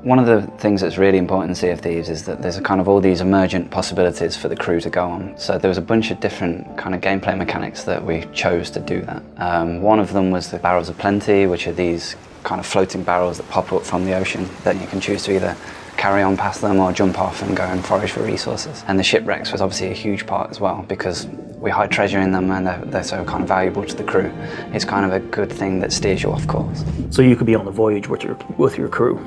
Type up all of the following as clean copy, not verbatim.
One of the things that's really important in Sea of Thieves is that there's kind of all these emergent possibilities for the crew to go on. So there was a bunch of different kind of gameplay mechanics that we chose to do that. One of them was the Barrels of Plenty, which are these kind of floating barrels that pop up from the ocean that you can choose to either carry on past them or jump off and go and forage for resources. And the shipwrecks was obviously a huge part as well, because we hide treasure in them and they're so kind of valuable to the crew. It's kind of a good thing that steers you off course. So you could be on a voyage with your crew,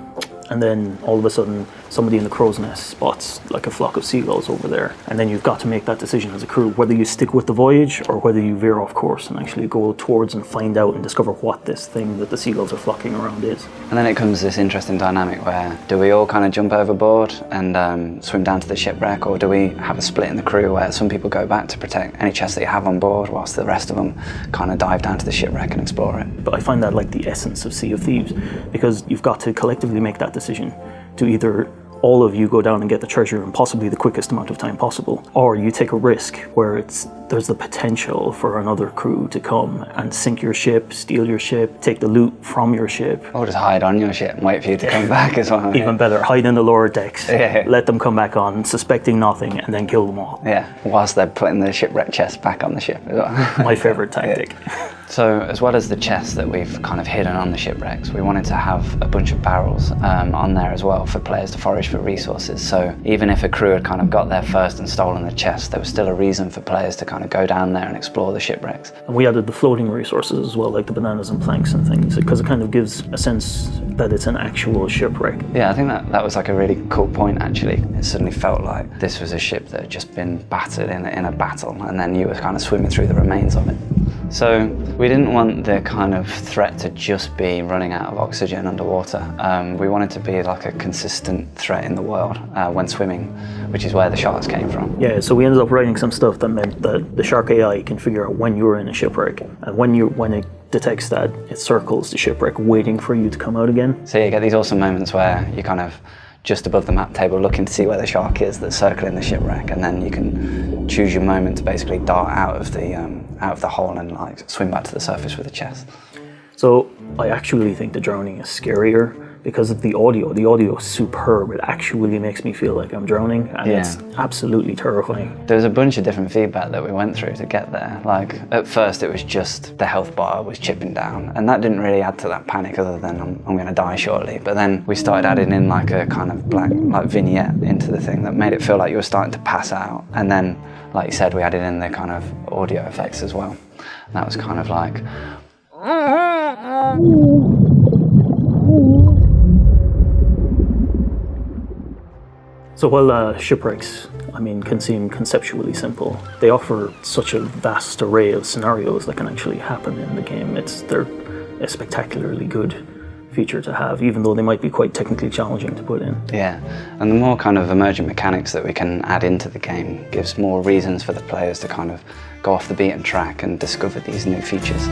and then all of a sudden somebody in the crow's nest spots like a flock of seagulls over there, and then you've got to make that decision as a crew whether you stick with the voyage or whether you veer off course and actually go towards and find out and discover what this thing that the seagulls are flocking around is. And then it comes this interesting dynamic where do we all kind of jump overboard and swim down to the shipwreck, or do we have a split in the crew where some people go back to protect any chests that you have on board whilst the rest of them kind of dive down to the shipwreck and explore it. But I find that like the essence of Sea of Thieves, because you've got to collectively make that decision to either all of you go down and get the treasure in possibly the quickest amount of time possible, or you take a risk where there's the potential for another crew to come and sink your ship, steal your ship, take the loot from your ship. Or just hide on your ship and wait for you to come back as well. Even better, hide in the lower decks, let them come back on, suspecting nothing, and then kill them all. Yeah, whilst they're putting the shipwreck chest back on the ship as well. My favourite tactic. So as well as the chests that we've kind of hidden on the shipwrecks, we wanted to have a bunch of barrels on there as well for players to forage for resources. So even if a crew had kind of got there first and stolen the chest, there was still a reason for players to kind of go down there and explore the shipwrecks. And we added the floating resources as well, like the bananas and planks and things, because it kind of gives a sense that it's an actual shipwreck. Yeah, I think that was like a really cool point actually. It suddenly felt like this was a ship that had just been battered in a battle, and then you were kind of swimming through the remains of it. So we didn't want the kind of threat to just be running out of oxygen underwater. We wanted to be like a consistent threat in the world when swimming, which is where the sharks came from. Yeah, so we ended up writing some stuff that meant that the shark AI can figure out when you're in a shipwreck, and when it detects that, it circles the shipwreck waiting for you to come out again. So you get these awesome moments where you kind of just above the map table looking to see where the shark is that's circling the shipwreck, and then you can choose your moment to basically dart out of the hole and like swim back to the surface with the chest. So I actually think the drowning is scarier because of the audio. The audio is superb. It actually makes me feel like I'm drowning, and it's absolutely terrifying. There was a bunch of different feedback that we went through to get there. Like at first it was just the health bar was chipping down, and that didn't really add to that panic other than I'm going to die shortly. But then we started adding in like a kind of black like vignette into the thing that made it feel like you were starting to pass out. And then, like you said, we added in the kind of audio effects as well. And that was kind of like So while shipwrecks, can seem conceptually simple, they offer such a vast array of scenarios that can actually happen in the game. They're a spectacularly good feature to have, even though they might be quite technically challenging to put in. Yeah, and the more kind of emergent mechanics that we can add into the game gives more reasons for the players to kind of go off the beaten track and discover these new features.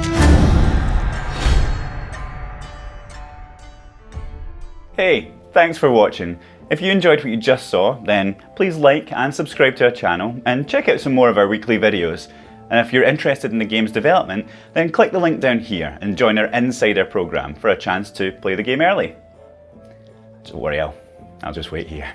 Hey, thanks for watching. If you enjoyed what you just saw, then please like and subscribe to our channel and check out some more of our weekly videos. And if you're interested in the game's development, then click the link down here and join our Insider program for a chance to play the game early. Don't worry, I'll just wait here.